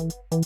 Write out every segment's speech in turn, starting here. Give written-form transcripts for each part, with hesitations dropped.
Welcome,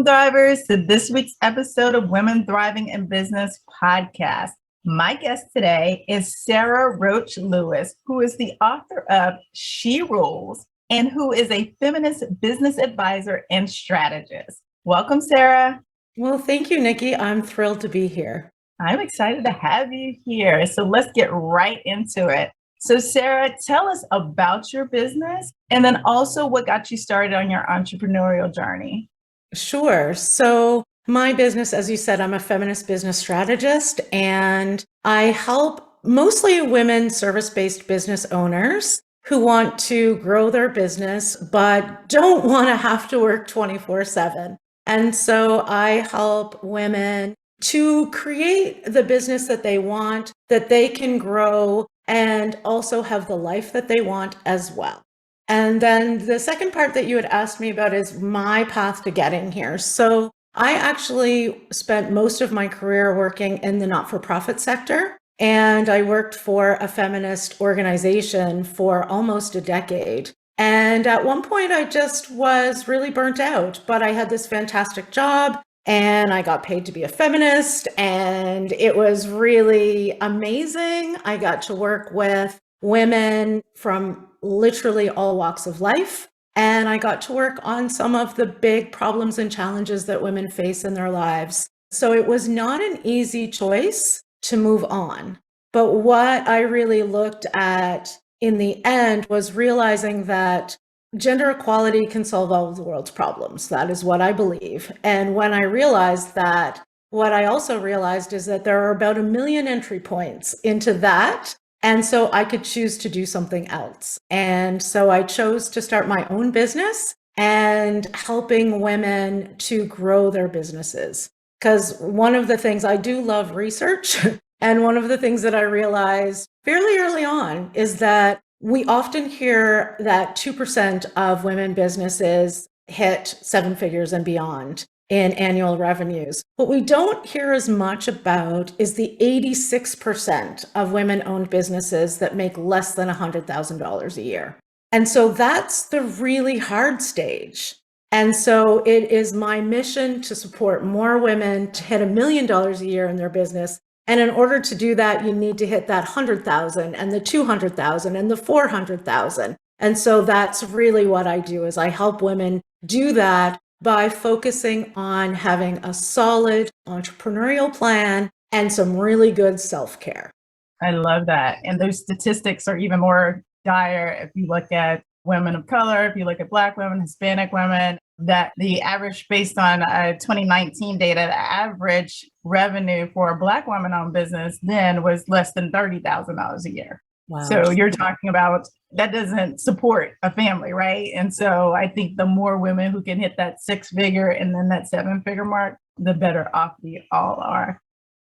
Thrivers, to this week's episode of Women Thriving in Business podcast. My guest today is Sara Roach-Lewis, who is the author of She Rules and who is a feminist business advisor and strategist. Welcome, Sara. Well, thank you, Nikki. I'm thrilled to be here. I'm excited to have you here. So let's get right into it. So Sara, tell us about your business and then also what got you started on your entrepreneurial journey. Sure. So my business, as you said, I'm a feminist business strategist, and I help mostly women service-based business owners who want to grow their business, but don't want to have to work 24/7. And so I help women to create the business that they want, that they can grow, and also have the life that they want as well. And then the second part that you had asked me about is my path to getting here. So I actually spent most of my career working in the not-for-profit sector, and I worked for a feminist organization for almost a decade. And at one point, I just was really burnt out, but I had this fantastic job and I got paid to be a feminist, and it was really amazing. I got to work with women from literally all walks of life. And I got to work on some of the big problems and challenges that women face in their lives. So it was not an easy choice to move on. But what I really looked at in the end was realizing that gender equality can solve all of the world's problems. That is what I believe. And when I realized that, what I also realized is that there are about 1 million entry points into that. And so I could choose to do something else. And so I chose to start my own business and helping women to grow their businesses. Because one of the things, I do love research. And one of the things that I realized fairly early on is that we often hear that 2% of women businesses hit 7 figures and beyond in annual revenues. What we don't hear as much about is the 86% of women-owned businesses that make less than $100,000 a year. And so that's the really hard stage. And so it is my mission to support more women to hit $1 million a year in their business. And in order to do that, you need to hit that 100,000 and the 200,000 and the 400,000. And so that's really what I do, is I help women do that by focusing on having a solid entrepreneurial plan and some really good self-care. I love that. And those statistics are even more dire if you look at women of color, if you look at Black women, Hispanic women, that the average, based on 2019 data, the average revenue for a Black woman-owned business then was less than $30,000 a year. Wow. So you're talking about that doesn't support a family, right? And so I think the more women who can hit that 6-figure and then that 7-figure mark, the better off we all are.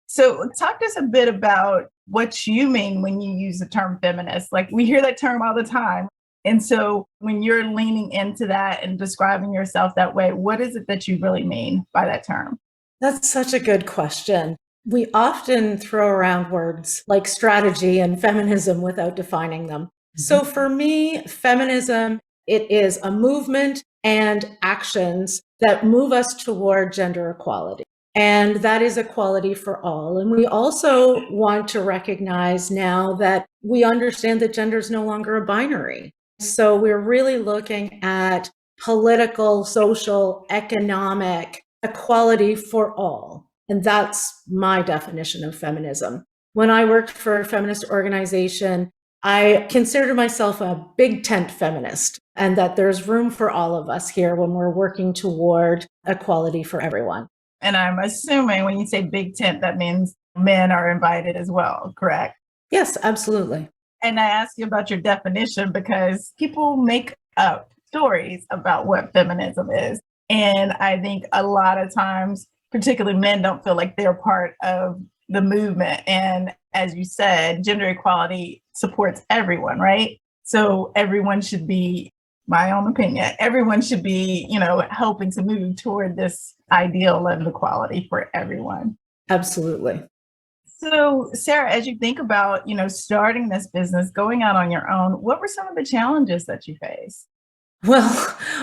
So talk to us a bit about what you mean when you use the term feminist. Like, we hear that term all the time. And so when you're leaning into that and describing yourself that way, what is it that you really mean by that term? That's such a good question. We often throw around words like strategy and feminism without defining them. So for me, feminism, it is a movement and actions that move us toward gender equality. And that is equality for all. And we also want to recognize now that we understand that gender is no longer a binary. So we're really looking at political, social, economic equality for all. And that's my definition of feminism. When I worked for a feminist organization, I consider myself a big tent feminist, and that there's room for all of us here when we're working toward equality for everyone. And I'm assuming when you say big tent, that means men are invited as well, correct? Yes, absolutely. And I ask you about your definition because people make up stories about what feminism is. And I think a lot of times, particularly men, don't feel like they're part of the movement. And as you said, gender equality supports everyone, right? So everyone should be, my own opinion, everyone should be, helping to move toward this ideal of equality for everyone. Absolutely. So, Sarah, as you think about, starting this business, going out on your own, what were some of the challenges that you faced? Well,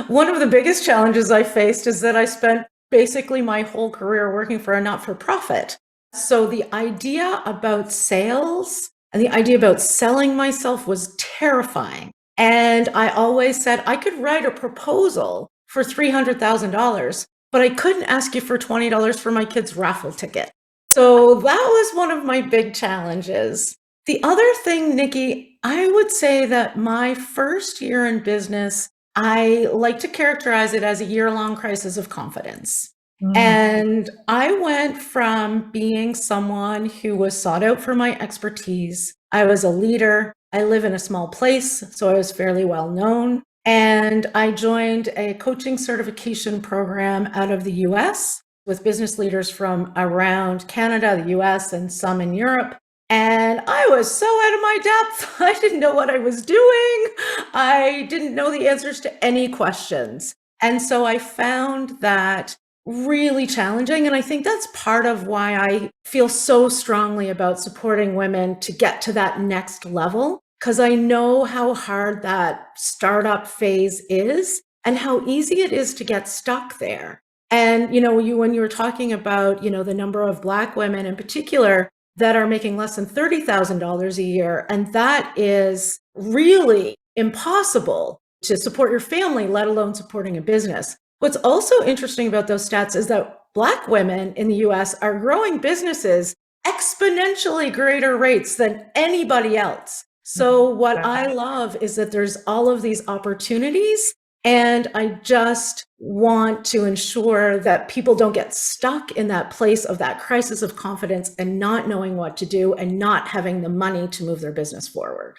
one of the biggest challenges I faced is that I spent basically my whole career working for a not-for-profit. So the idea about sales and the idea about selling myself was terrifying. And I always said I could write a proposal for $300,000, but I couldn't ask you for $20 for my kid's raffle ticket. So that was one of my big challenges. The other thing, Nikki, I would say that my first year in business, I like to characterize it as a year-long crisis of confidence. And I went from being someone who was sought out for my expertise. I was a leader. I live in a small place, so I was fairly well known. And I joined a coaching certification program out of the US with business leaders from around Canada, the US, and some in Europe. And I was so out of my depth. I didn't know what I was doing. I didn't know the answers to any questions. And so I found that really challenging. And I think that's part of why I feel so strongly about supporting women to get to that next level, because I know how hard that startup phase is and how easy it is to get stuck there. And, when you were talking about, the number of Black women in particular that are making less than $30,000 a year, and that is really impossible to support your family, let alone supporting a business. What's also interesting about those stats is that Black women in the US are growing businesses exponentially greater rates than anybody else. So what I love is that there's all of these opportunities, and I just want to ensure that people don't get stuck in that place of that crisis of confidence and not knowing what to do and not having the money to move their business forward.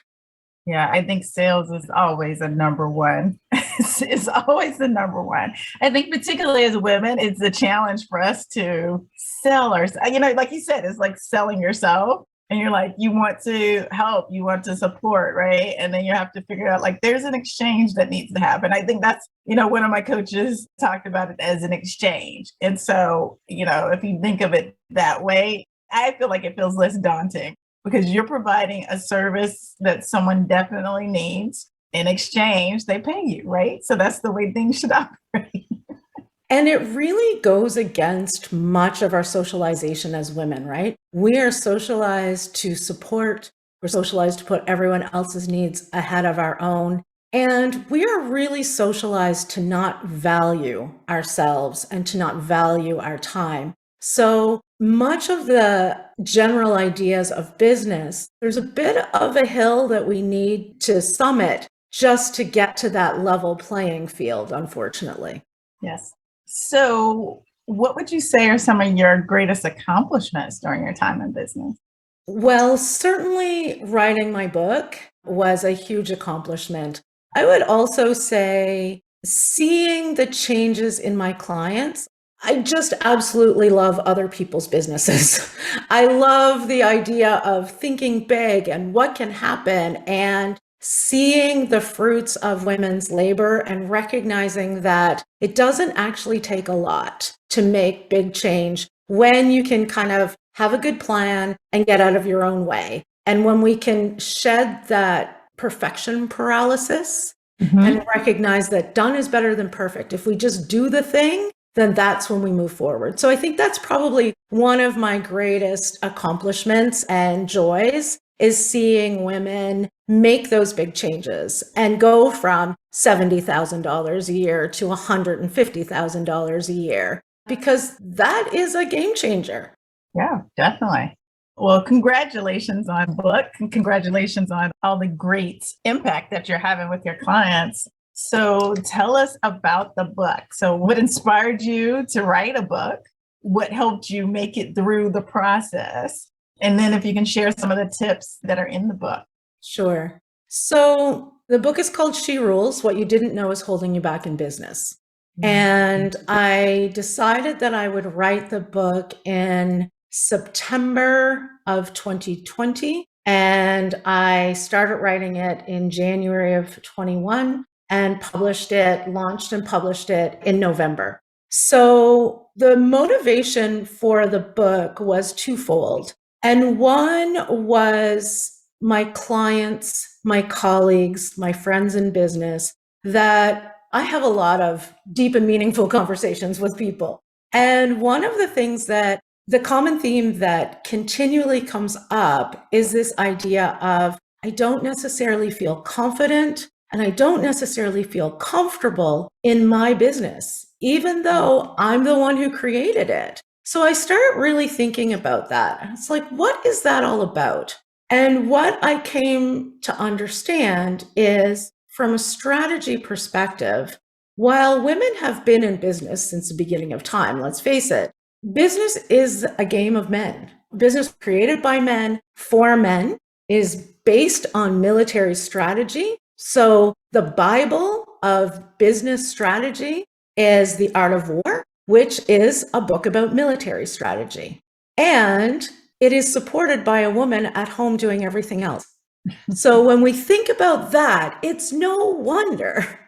Yeah, I think sales is always a number one. It's always the number one. I think particularly as women, it's a challenge for us to sell ourselves. Like you said, it's like selling yourself. And you're like, you want to help, you want to support, right? And then you have to figure out like there's an exchange that needs to happen. I think that's, one of my coaches talked about it as an exchange. And so, if you think of it that way, I feel like it feels less daunting because you're providing a service that someone definitely needs. In exchange, they pay you, right? So that's the way things should operate. And it really goes against much of our socialization as women, right? We are socialized to support, we're socialized to put everyone else's needs ahead of our own. And we are really socialized to not value ourselves and to not value our time. So much of the general ideas of business, there's a bit of a hill that we need to summit just to get to that level playing field, unfortunately. Yes. So, what would you say are some of your greatest accomplishments during your time in business? Well, certainly writing my book was a huge accomplishment. I would also say seeing the changes in my clients. I just absolutely love other people's businesses. I love the idea of thinking big and what can happen and seeing the fruits of women's labor and recognizing that it doesn't actually take a lot to make big change when you can kind of have a good plan and get out of your own way. And when we can shed that perfection paralysis and recognize that done is better than perfect. If we just do the thing, then that's when we move forward. So I think that's probably one of my greatest accomplishments and joys is seeing women make those big changes and go from $70,000 a year to $150,000 a year, because that is a game changer. Yeah, definitely. Well, congratulations on the book and congratulations on all the great impact that you're having with your clients. So tell us about the book. So what inspired you to write a book? What helped you make it through the process? And then if you can share some of the tips that are in the book. Sure. So the book is called She Rules, What You Didn't Know Is Holding You Back in Business. And I decided that I would write the book in September of 2020. And I started writing it in January of 21 and launched and published it in November. So the motivation for the book was twofold. And one was my clients, my colleagues, my friends in business, that I have a lot of deep and meaningful conversations with people. And one of the things that the common theme that continually comes up is this idea of I don't necessarily feel confident and I don't necessarily feel comfortable in my business, even though I'm the one who created it. So I started really thinking about that. It's like, what is that all about? And what I came to understand is from a strategy perspective, while women have been in business since the beginning of time, let's face it, business is a game of men. Business created by men for men is based on military strategy. So the Bible of business strategy is The Art of War, which is a book about military strategy. And it is supported by a woman at home doing everything else. So when we think about that, it's no wonder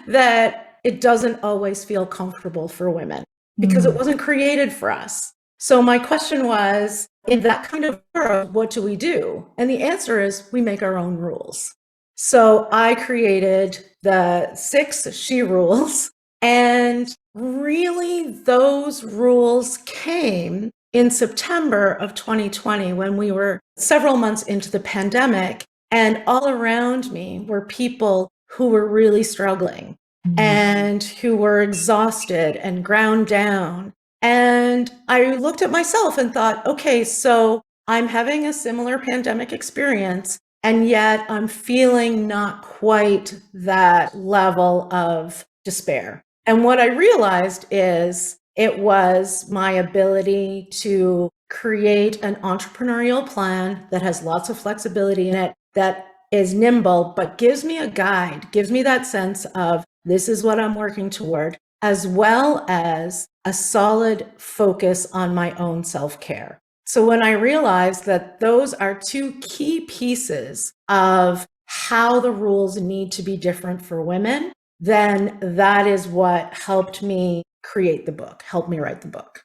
that it doesn't always feel comfortable for women because it wasn't created for us. So my question was, in that kind of world, what do we do? And the answer is we make our own rules. So I created the 6 she rules, and really those rules came in September of 2020 when we were several months into the pandemic, and all around me were people who were really struggling and who were exhausted and ground down. And I looked at myself and thought, okay, so I'm having a similar pandemic experience, and yet I'm feeling not quite that level of despair. And what I realized is it was my ability to create an entrepreneurial plan that has lots of flexibility in it, that is nimble, but gives me a guide, gives me that sense of this is what I'm working toward, as well as a solid focus on my own self-care. So when I realized that those are 2 key pieces of how the rules need to be different for women, then that is what helped me create the book, helped me write the book.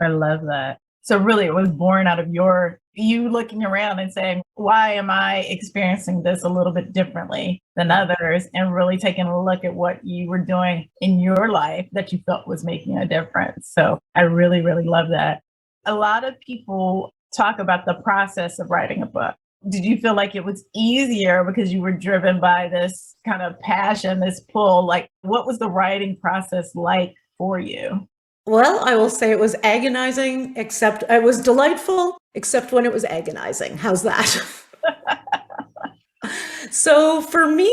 I love that. So really it was born out of you looking around and saying, why am I experiencing this a little bit differently than others? And really taking a look at what you were doing in your life that you felt was making a difference. So I really, really love that. A lot of people talk about the process of writing a book. Did you feel like it was easier because you were driven by this kind of passion, this pull? Like, what was the writing process like for you? Well, I will say it was agonizing, except it was delightful, except when it was agonizing. How's that? So for me,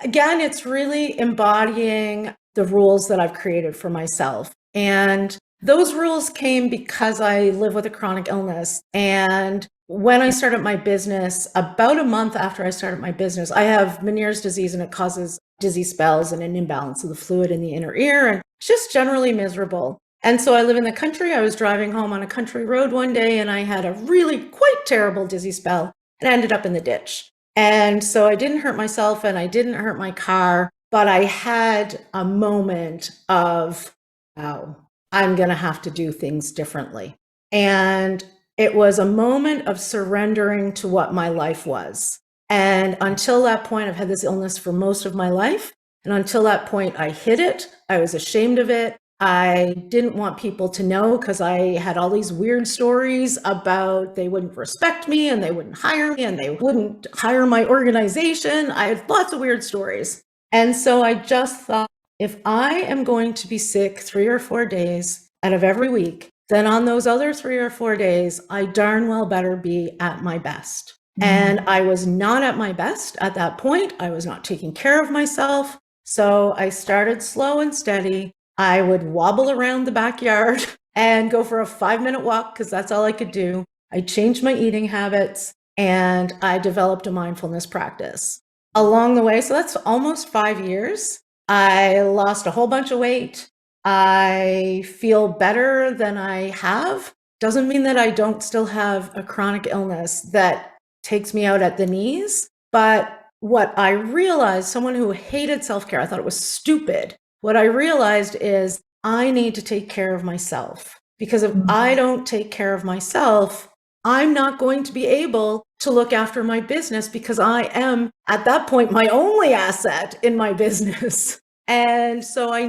again, it's really embodying the rules that I've created for myself. And those rules came because I live with a chronic illness. And when I started my business, about a month after I started my business, I have Meniere's disease, and it causes dizzy spells and an imbalance of the fluid in the inner ear, and it's just generally miserable. And so I live in the country. I was driving home on a country road one day, and I had a really quite terrible dizzy spell and I ended up in the ditch. And so I didn't hurt myself and I didn't hurt my car, but I had a moment of, wow, I'm going to have to do things differently. And it was a moment of surrendering to what my life was. And until that point, I've had this illness for most of my life. And until that point, I hid it. I was ashamed of it. I didn't want people to know because I had all these weird stories about they wouldn't respect me and they wouldn't hire me and they wouldn't hire my organization. I had lots of weird stories. And so I just thought, if I am going to be sick 3 or 4 days out of every week, then on those other 3 or 4 days, I darn well better be at my best. And I was not at my best at that point. I was not taking care of myself. So I started slow and steady. I would wobble around the backyard and go for a 5-minute walk because that's all I could do. I changed my eating habits and I developed a mindfulness practice. Along the way, so that's almost 5 years, I lost a whole bunch of weight. I feel better than I have. Doesn't mean that I don't still have a chronic illness that takes me out at the knees. But what I realized, someone who hated self-care, I thought it was stupid. What I realized is I need to take care of myself, because if I don't take care of myself, I'm not going to be able to look after my business because I am, at that point, my only asset in my business. And so I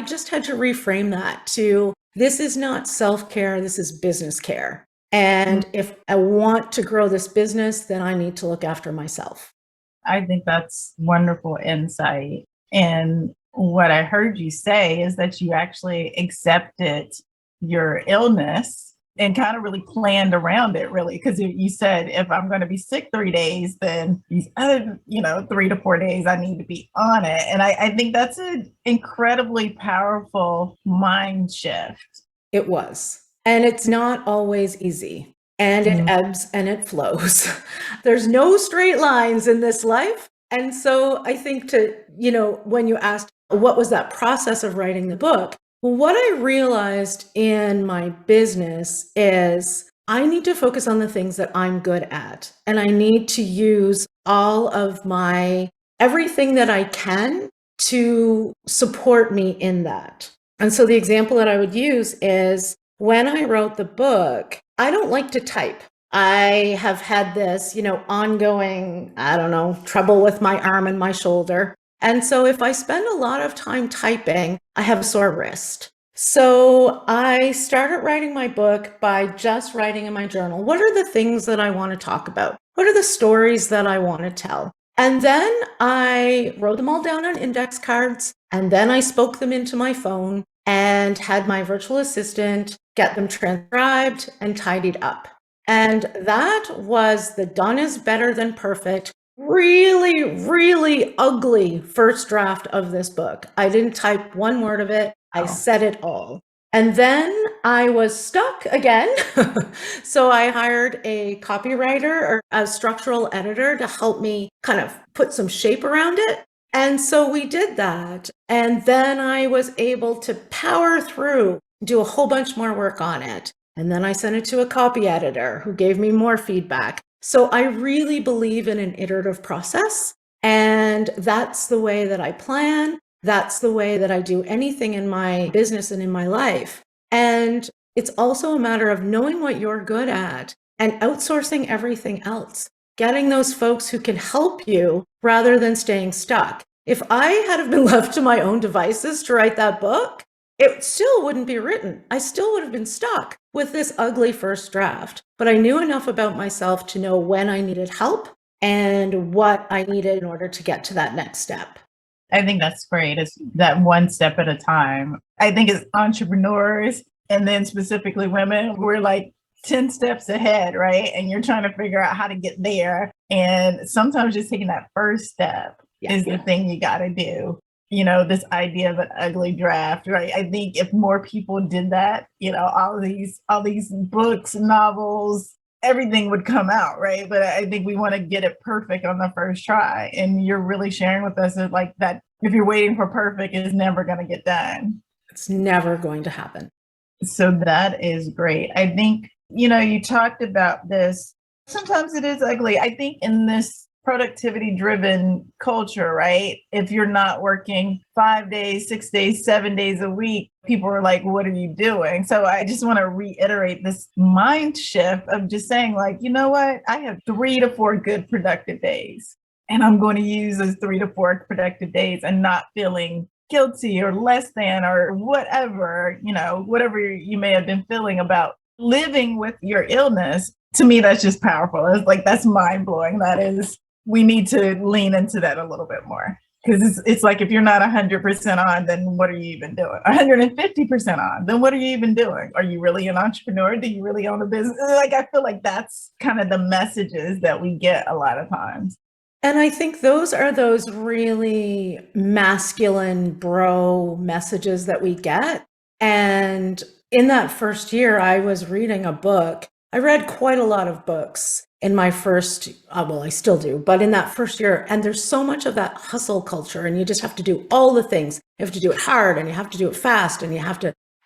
just had to reframe that to, this is not self-care, this is business care. And if I want to grow this business, then I need to look after myself. I think that's wonderful insight. And what I heard you say is that you actually accepted your illness and kind of really planned around it, really, because you said, if I'm going to be sick 3 days, then these other, 3 to 4 days, I need to be on it. And I think that's an incredibly powerful mind shift. It was. And it's not always easy. And it ebbs and it flows. There's no straight lines in this life. And so I think when you asked, what was that process of writing the book? What I realized in my business is I need to focus on the things that I'm good at. And I need to use all of everything that I can to support me in that. And so the example that I would use is when I wrote the book, I don't like to type. I have had this, ongoing, trouble with my arm and my shoulder. And so if I spend a lot of time typing, I have a sore wrist. So I started writing my book by just writing in my journal, what are the things that I want to talk about? What are the stories that I want to tell? And then I wrote them all down on index cards, and then I spoke them into my phone and had my virtual assistant get them transcribed and tidied up. And that was the done is better than perfect, really, really ugly first draft of this book. I didn't type one word of it. I said it all. And then I was stuck again. So I hired a copywriter or a structural editor to help me kind of put some shape around it. And so we did that. And then I was able to power through, do a whole bunch more work on it. And then I sent it to a copy editor who gave me more feedback. So I really believe in an iterative process. And that's the way that I plan. That's the way that I do anything in my business and in my life. And it's also a matter of knowing what you're good at and outsourcing everything else, getting those folks who can help you rather than staying stuck. If I had been left to my own devices to write that book, it still wouldn't be written. I still would have been stuck with this ugly first draft. But I knew enough about myself to know when I needed help and what I needed in order to get to that next step. I think that's great. It's that one step at a time. I think as entrepreneurs, and then specifically women, we're like 10 steps ahead, right? And you're trying to figure out how to get there. And sometimes just taking that first step is the thing you got to do. This idea of an ugly draft, right? I think if more people did that, all these books, novels, everything would come out, right? But I think we want to get it perfect on the first try. And you're really sharing with us that, like, that if you're waiting for perfect, it's never going to get done. It's never going to happen. So that is great. I think, you talked about this. Sometimes it is ugly. I think in this productivity driven culture, right? If you're not working 5 days, 6 days, 7 days a week, people are like, what are you doing? So I just want to reiterate this mind shift of just saying, like, you know what? I have 3 to 4 good productive days, and I'm going to use those 3 to 4 productive days and not feeling guilty or less than or whatever, whatever you may have been feeling about living with your illness. To me, that's just powerful. It's like, that's mind blowing. We need to lean into that a little bit more, because it's like, if you're not 100% on, then what are you even doing? 150% on, then what are you even doing? Are you really an entrepreneur? Do you really own a business? Like, I feel like that's kind of the messages that we get a lot of times. And I think those are those really masculine bro messages that we get. And in that first year, I was reading a book. I read quite a lot of books in my first, well, I still do, but in that first year. And there's so much of that hustle culture, and you just have to do all the things. You have to do it hard, and you have to do it fast, and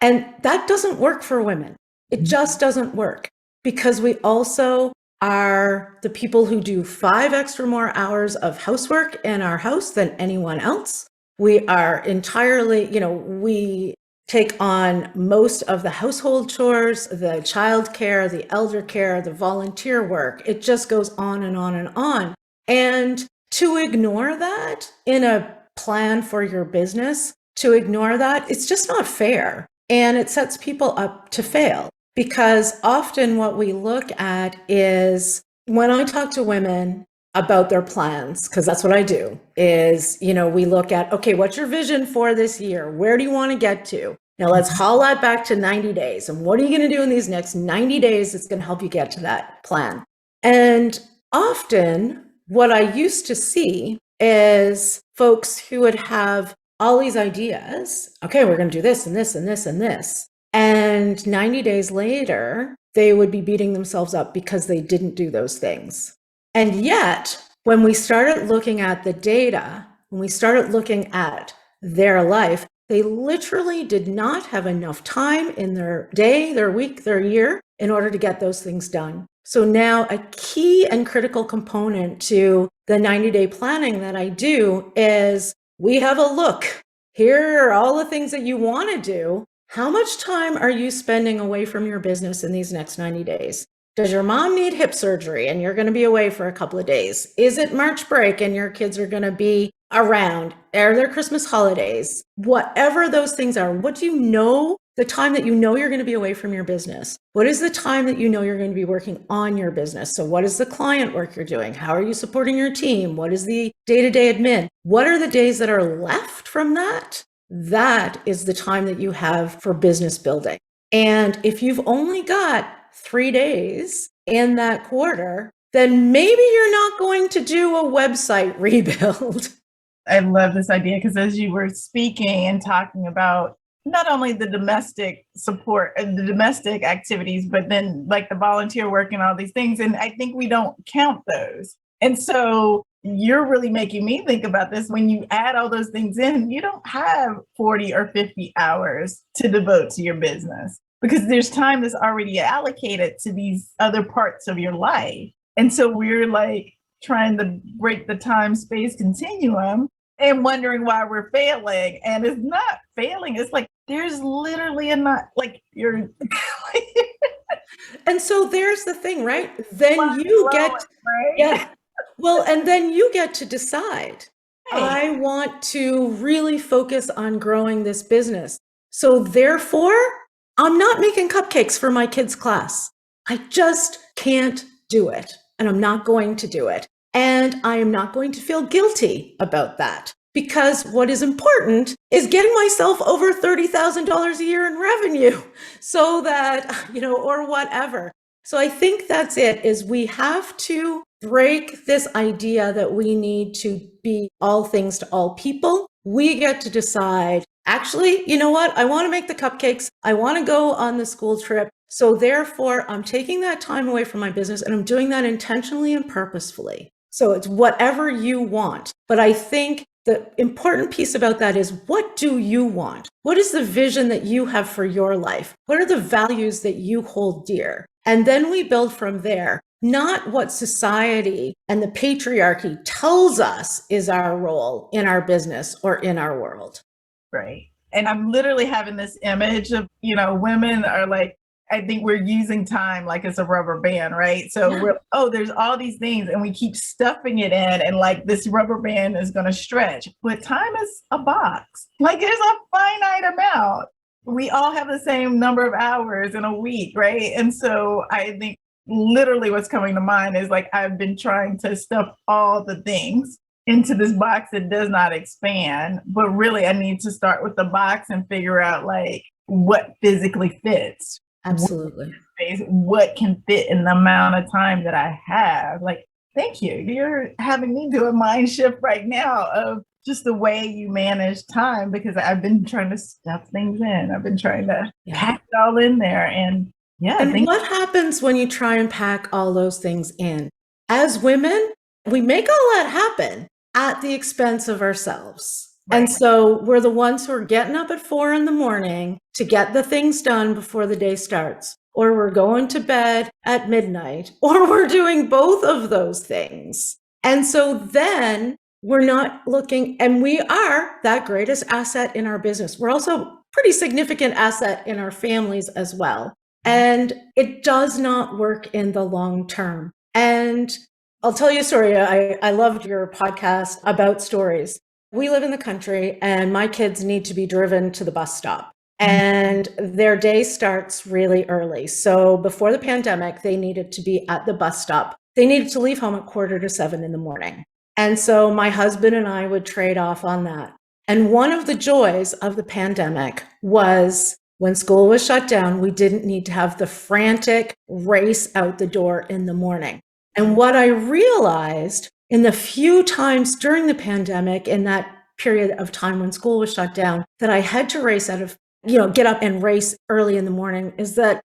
and that doesn't work for women. It just doesn't work, because we also are the people who do 5 extra more hours of housework in our house than anyone else. We are entirely, we take on most of the household chores, the childcare, the elder care, the volunteer work. It just goes on and on and on. And to ignore that in a plan for your business, to ignore that, it's just not fair. And it sets people up to fail, because often what we look at is, when I talk to women about their plans, because that's what I do, is, we look at, okay, what's your vision for this year? Where do you want to get to? Now let's haul that back to 90 days. And what are you going to do in these next 90 days that's going to help you get to that plan? And often what I used to see is folks who would have all these ideas. Okay, we're going to do this and this and this and this. And 90 days later, they would be beating themselves up because they didn't do those things. And yet, when we started looking at the data, when we started looking at their life, they literally did not have enough time in their day, their week, their year in order to get those things done. So now a key and critical component to the 90-day planning that I do is, we have a look. Here are all the things that you want to do. How much time are you spending away from your business in these next 90 days? Does your mom need hip surgery and you're going to be away for a couple of days? Is it March break and your kids are going to be around? Are there Christmas holidays? Whatever those things are, what do you know? The time that you know you're going to be away from your business. What is the time that you know you're going to be working on your business? So what is the client work you're doing? How are you supporting your team? What is the day-to-day admin? What are the days that are left from that? That is the time that you have for business building. And if you've only got 3 days in that quarter, then maybe you're not going to do a website rebuild. I love this idea, because as you were speaking and talking about not only the domestic support and the domestic activities, but then like the volunteer work and all these things. And I think we don't count those. And so you're really making me think about this. When you add all those things in, you don't have 40 or 50 hours to devote to your business, because there's time that's already allocated to these other parts of your life. And so we're like trying to break the time space continuum and wondering why we're failing. And it's not failing. It's like, there's literally a not like you're. And so there's the thing, right? Then you get, right? Yeah. Well, and then you get to decide, Hey. I want to really focus on growing this business. So therefore, I'm not making cupcakes for my kids' class. I just can't do it. And I'm not going to do it. And I am not going to feel guilty about that, because what is important is getting myself over $30,000 a year in revenue, so that, or whatever. So I think that's it, is we have to break this idea that we need to be all things to all people. We get to decide, actually, you know what? I want to make the cupcakes. I want to go on the school trip. So therefore, I'm taking that time away from my business, and I'm doing that intentionally and purposefully. So it's whatever you want. But I think the important piece about that is, what do you want? What is the vision that you have for your life? What are the values that you hold dear? And then we build from there, not what society and the patriarchy tells us is our role in our business or in our world. Right. And I'm literally having this image of, women are like, I think we're using time like it's a rubber band, right? So there's all these things, and we keep stuffing it in, and like this rubber band is going to stretch. But time is a box. Like, there's a finite amount. We all have the same number of hours in a week, right? And so I think literally what's coming to mind is like, I've been trying to stuff all the things into this box that does not expand. But really, I need to start with the box and figure out like what physically fits. Absolutely. What can fit in the amount of time that I have. Like, thank you. You're having me do a mind shift right now of just the way you manage time, because I've been trying to stuff things in. I've been trying to pack it all in there. And what happens when you try and pack all those things in? As women, we make all that happen at the expense of ourselves. Right. And so we're the ones who are getting up at 4 a.m. to get the things done before the day starts, or we're going to bed at midnight, or we're doing both of those things. And so then we're not looking, and we are that greatest asset in our business. We're also pretty significant asset in our families as well. And it does not work in the long term. And I'll tell you a story. I loved your podcast about stories. We live in the country and my kids need to be driven to the bus stop. And their day starts really early. So before the pandemic, they needed to be at the bus stop. They needed to leave home at 6:45 in the morning. And so my husband and I would trade off on that. And one of the joys of the pandemic was when school was shut down, we didn't need to have the frantic race out the door in the morning. And what I realized in the few times during the pandemic, in that period of time when school was shut down, that I had to race out of, get up and race early in the morning, is that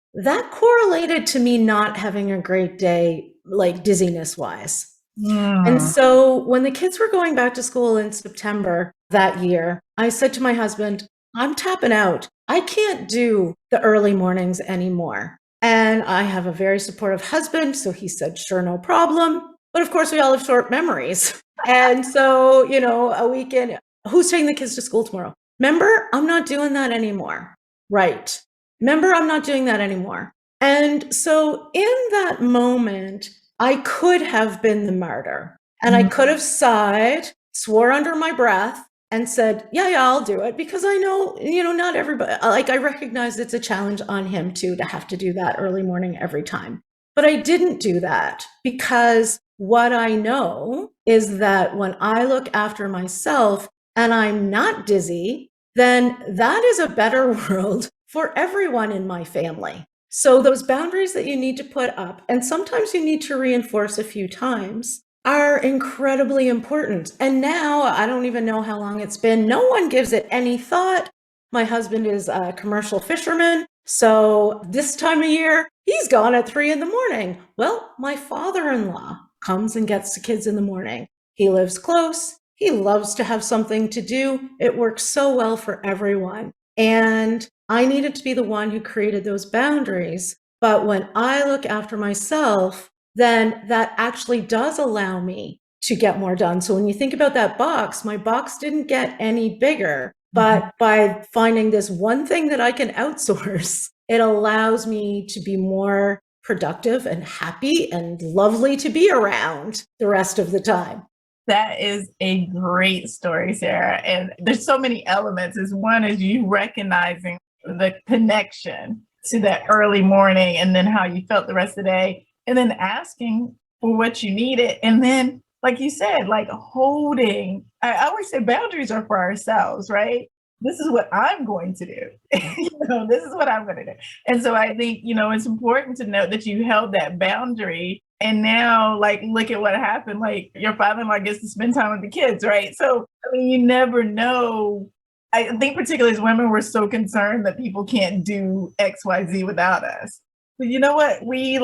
correlated to me not having a great day, like dizziness wise. And so when the kids were going back to school in September that year, I said to my husband, I'm tapping out. I can't do the early mornings anymore. And I have a very supportive husband. So he said, sure, no problem. But of course, we all have short memories. And so, a weekend, who's taking the kids to school tomorrow? Remember, I'm not doing that anymore. Right. Remember, I'm not doing that anymore. And so in that moment, I could have been the martyr and I could have sighed, swore under my breath and said, yeah, I'll do it, because I know, not everybody, like, I recognize it's a challenge on him too, to have to do that early morning every time. But I didn't do that, because what I know is that when I look after myself and I'm not dizzy, then that is a better world for everyone in my family. So those boundaries that you need to put up, and sometimes you need to reinforce a few times, are incredibly important. And now, I don't even know how long it's been. No one gives it any thought. My husband is a commercial fisherman. So this time of year, he's gone at 3 a.m. Well, my father-in-law comes and gets the kids in the morning. He lives close. He loves to have something to do. It works so well for everyone. And I needed to be the one who created those boundaries. But when I look after myself, then that actually does allow me to get more done. So when you think about that box, my box didn't get any bigger, but by finding this one thing that I can outsource, it allows me to be more productive and happy and lovely to be around the rest of the time. That is a great story, Sarah. And there's so many elements. One is you recognizing the connection to that early morning and then how you felt the rest of the day, and then asking for what you needed. And then, like you said, like holding, I always say boundaries are for ourselves, right? This is what I'm going to do. This is what I'm going to do. And so I think, it's important to note that you held that boundary. And now, like, look at what happened. Like, your father-in-law gets to spend time with the kids, right? So, you never know. I think particularly as women, we're so concerned that people can't do X, Y, Z without us. But you know what? We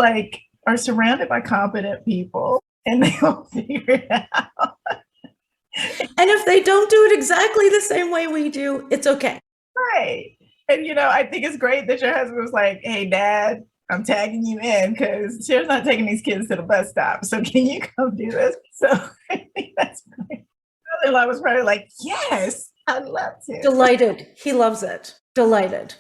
are surrounded by competent people and they will figure it out. And if they don't do it exactly the same way we do, it's okay. Right. And, I think it's great that your husband was like, hey, Dad, I'm tagging you in because Sarah's not taking these kids to the bus stop. So can you come do this? So I think that's great. Brother-in-law was probably like, yes, I'd love to. Delighted. He loves it. Delighted.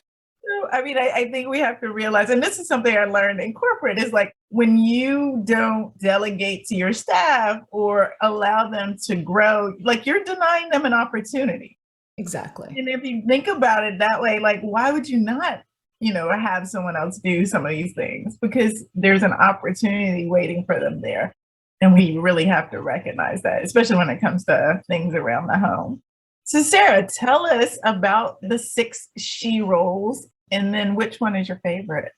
So, I think we have to realize, and this is something I learned in corporate, is like when you don't delegate to your staff or allow them to grow, like you're denying them an opportunity. Exactly. And if you think about it that way, like, why would you not, have someone else do some of these things? Because there's an opportunity waiting for them there. And we really have to recognize that, especially when it comes to things around the home. So Sarah, tell us about the 6 she roles, and then which one is your favorite?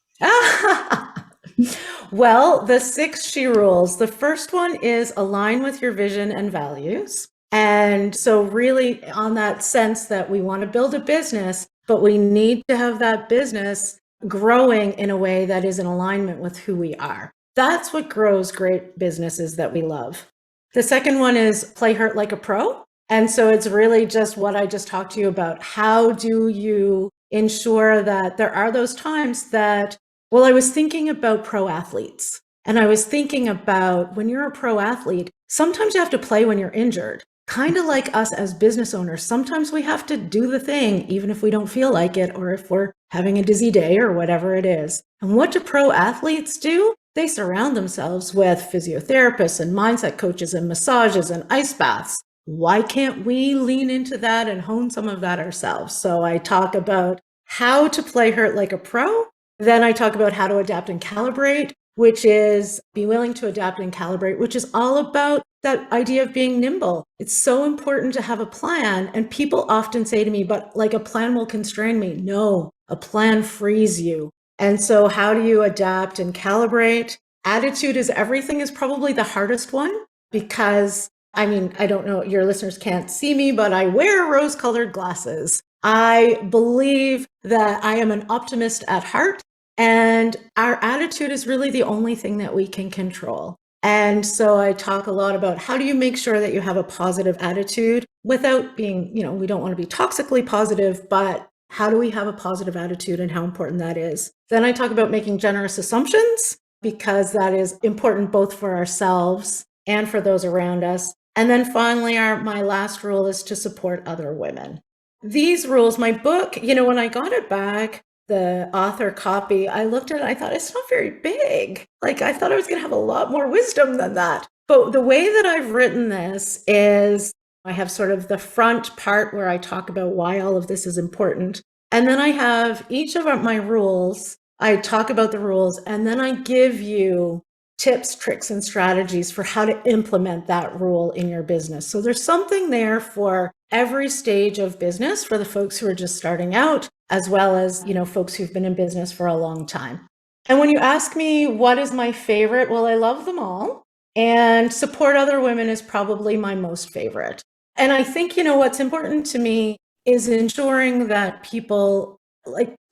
Well, the 6 she rules. The first one is align with your vision and values. And so really on that sense that we want to build a business, but we need to have that business growing in a way that is in alignment with who we are. That's what grows great businesses that we love. The second one is play hurt like a pro. And so it's really just what I just talked to you about. How do you ensure that there are those times that, I was thinking about pro athletes, and I was thinking about when you're a pro athlete, sometimes you have to play when you're injured. kind of like us as business owners. Sometimes we have to do the thing, even if we don't feel like it, or if we're having a dizzy day or whatever it is. And what do pro athletes do? They surround themselves with physiotherapists and mindset coaches and massages and ice baths. Why can't we lean into that and hone some of that ourselves? So I talk about how to play hurt like a pro. Then I talk about how to adapt and calibrate, which is be willing to adapt and calibrate, which is all about that idea of being nimble. It's so important to have a plan. And people often say to me, but like a plan will constrain me. No, a plan frees you. And so how do you adapt and calibrate? Attitude is everything is probably the hardest one because, I mean, I don't know, your listeners can't see me, but I wear rose-colored glasses. I believe that I am an optimist at heart, and our attitude is really the only thing that we can control. And so I talk a lot about how do you make sure that you have a positive attitude without being, we don't want to be toxically positive, but how do we have a positive attitude and how important that is? Then I talk about making generous assumptions because that is important both for ourselves and for those around us. And then finally, my last rule is to support other women. These rules, my book, when I got it back, the author copy, I looked at it, I thought it's not very big. Like I thought I was going to have a lot more wisdom than that. But the way that I've written this is I have sort of the front part where I talk about why all of this is important. And then I have each of my rules. I talk about the rules, and then I give you tips, tricks, and strategies for how to implement that rule in your business. So there's something there for every stage of business for the folks who are just starting out, as well as, folks who've been in business for a long time. And when you ask me what is my favorite, well, I love them all. And support other women is probably my most favorite. And I think, what's important to me is ensuring that people,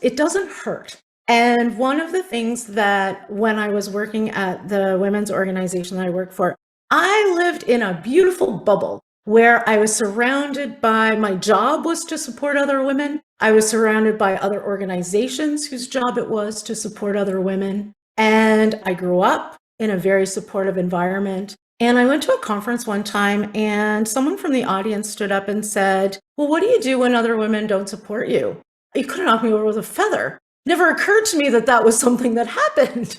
it doesn't hurt. And one of the things that when I was working at the women's organization that I work for, I lived in a beautiful bubble where I was surrounded by, my job was to support other women. I was surrounded by other organizations whose job it was to support other women. And I grew up in a very supportive environment. And I went to a conference one time and someone from the audience stood up and said, well, what do you do when other women don't support you? You couldn't knock me over with a feather. Never occurred to me that that was something that happened.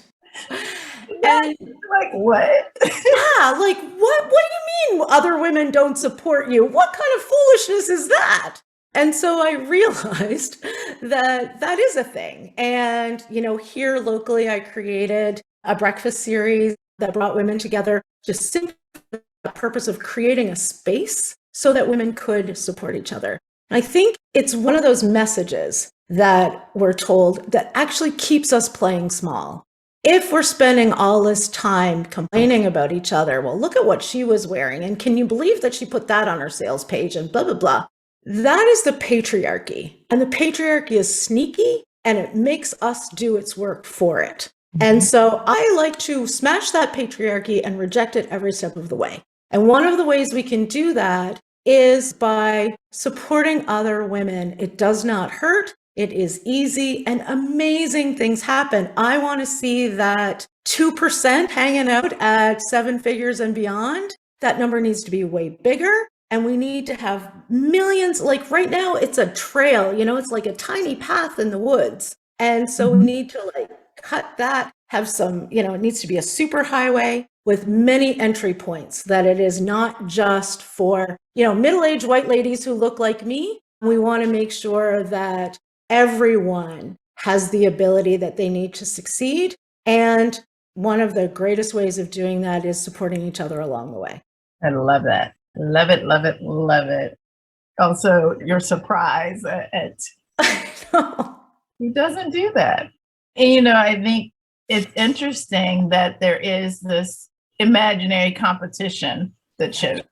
And like, what? Yeah, like, what do you mean other women don't support you? What kind of foolishness is that? And so I realized that that is a thing. And, here locally, I created a breakfast series that brought women together just simply for the purpose of creating a space so that women could support each other. And I think it's one of those messages that we're told that actually keeps us playing small. If we're spending all this time complaining about each other, well, look at what she was wearing. And can you believe that she put that on her sales page and blah, blah, blah. That is the patriarchy. And the patriarchy is sneaky and it makes us do its work for it. And so I like to smash that patriarchy and reject it every step of the way. And one of the ways we can do that is by supporting other women. It does not hurt. It is easy and amazing things happen. I want to see that 2% hanging out at 7 figures and beyond. That number needs to be way bigger. And we need to have millions. Like right now, it's a trail, it's like a tiny path in the woods. And so we need to cut that, have some, it needs to be a super highway with many entry points, that it is not just for, middle-aged white ladies who look like me. We want to make sure that everyone has the ability that they need to succeed. And one of the greatest ways of doing that is supporting each other along the way. I love that. Love it, love it, love it. Also, your surprise at who doesn't do that. And, I think it's interesting that there is this imaginary competition that shows up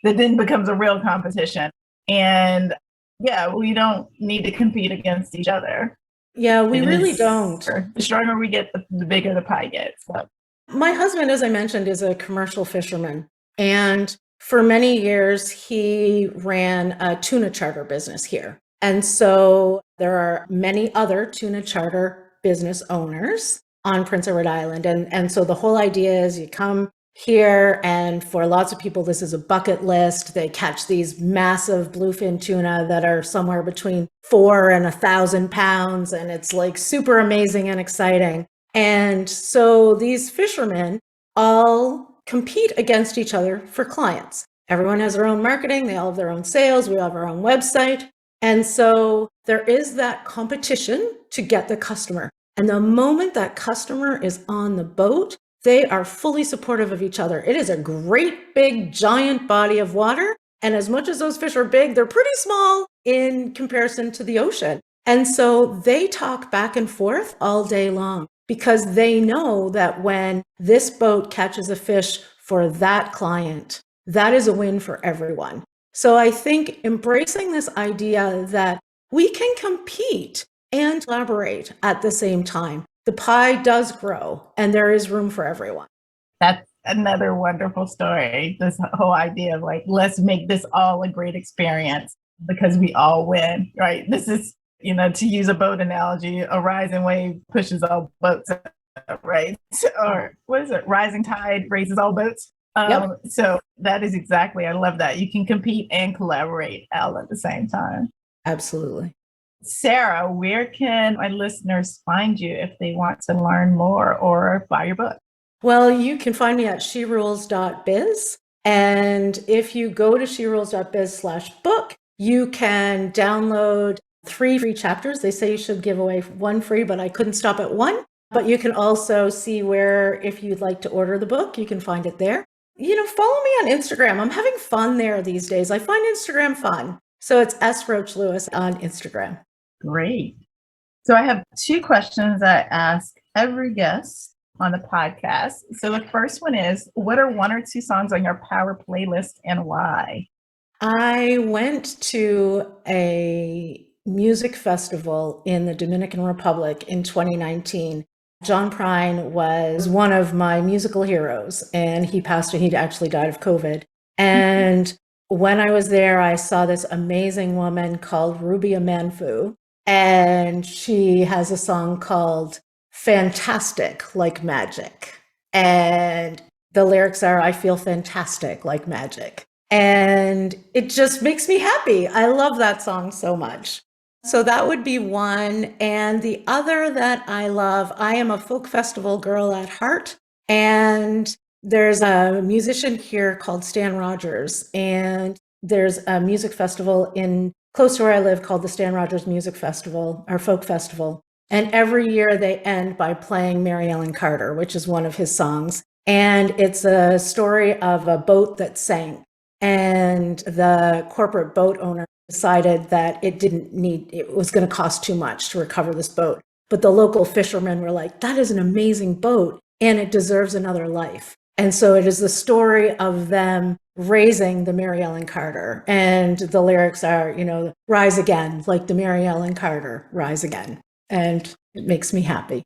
that then becomes a real competition. And yeah, we don't need to compete against each other. Yeah, we really don't. The stronger we get, the bigger the pie gets. So. My husband, as I mentioned, is a commercial fisherman. And for many years, he ran a tuna charter business here. And so there are many other tuna charter business owners on Prince Edward Island. And so the whole idea is you come here. And for lots of people, this is a bucket list. They catch these massive bluefin tuna that are somewhere between 4 and 1,000 pounds. And it's like super amazing and exciting. And so these fishermen all compete against each other for clients. Everyone has their own marketing. They all have their own sales. We all have our own website. And so there is that competition to get the customer. And the moment that customer is on the boat, they are fully supportive of each other. It is a great, big, giant body of water. And as much as those fish are big, they're pretty small in comparison to the ocean. And so they talk back and forth all day long because they know that when this boat catches a fish for that client, that is a win for everyone. So I think embracing this idea that we can compete and collaborate at the same time. The pie does grow and there is room for everyone. That's another wonderful story. This whole idea of like, let's make this all a great experience because we all win, right? This is, to use a boat analogy, a rising wave pushes all boats up, right? Or what is it? Rising tide raises all boats. Yep. So that is exactly, I love that. You can compete and collaborate all at the same time. Absolutely. Sara, where can my listeners find you if they want to learn more or buy your book? Well, you can find me at sherules.biz. And if you go to sherules.biz/book, you can download 3 free chapters. They say you should give away 1 free, but I couldn't stop at 1. But you can also see where, if you'd like to order the book, you can find it there. Follow me on Instagram. I'm having fun there these days. I find Instagram fun. So it's S. Roach-Lewis on Instagram. Great. So I have 2 questions I ask every guest on the podcast. So the first one is, what are 1 or 2 songs on your power playlist and why? I went to a music festival in the Dominican Republic in 2019. John Prine was one of my musical heroes, and he passed away. He actually died of COVID. And when I was there, I saw this amazing woman called Ruby Amanfu, and she has a song called Fantastic Like Magic. And the lyrics are, I feel fantastic like magic. And it just makes me happy. I love that song so much. So that would be one. And the other that I love, I am a folk festival girl at heart. And there's a musician here called Stan Rogers. And there's a music festival close to where I live called the Stan Rogers Music Festival, or Folk Festival. And every year they end by playing Mary Ellen Carter, which is one of his songs. And it's a story of a boat that sank. And the corporate boat owner decided that it was going to cost too much to recover this boat. But the local fishermen were like, that is an amazing boat and it deserves another life. And so it is the story of them raising the Mary Ellen Carter. And the lyrics are, rise again, like the Mary Ellen Carter, rise again. And it makes me happy.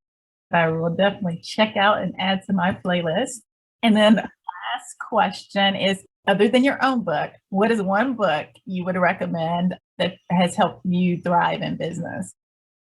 I will definitely check out and add to my playlist. And then the last question is, other than your own book, what is 1 book you would recommend that has helped you thrive in business?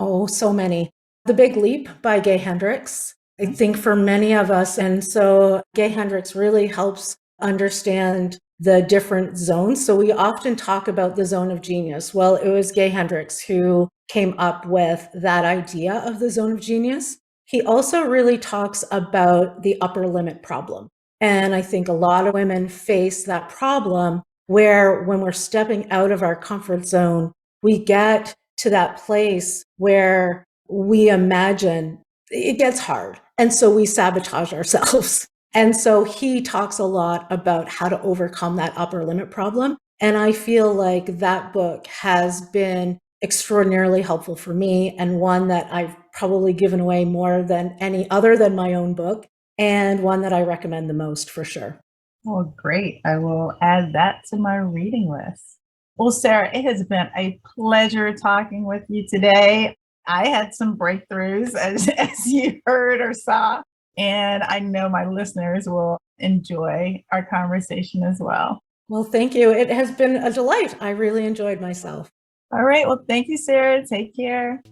Oh, so many. The Big Leap by Gay Hendricks, I think for many of us. And so Gay Hendricks really helps understand the different zones. So we often talk about the zone of genius. Well, it was Gay Hendricks who came up with that idea of the zone of genius. He also really talks about the upper limit problem. And I think a lot of women face that problem where when we're stepping out of our comfort zone, we get to that place where we imagine it gets hard. And so we sabotage ourselves. And so he talks a lot about how to overcome that upper limit problem. And I feel like that book has been extraordinarily helpful for me, and one that I've probably given away more than any other than my own book, and one that I recommend the most for sure. Well, great. I will add that to my reading list. Well, Sara, it has been a pleasure talking with you today. I had some breakthroughs, as you heard or saw, and I know my listeners will enjoy our conversation as well. Well, thank you. It has been a delight. I really enjoyed myself. All right. Well, thank you, Sara. Take care.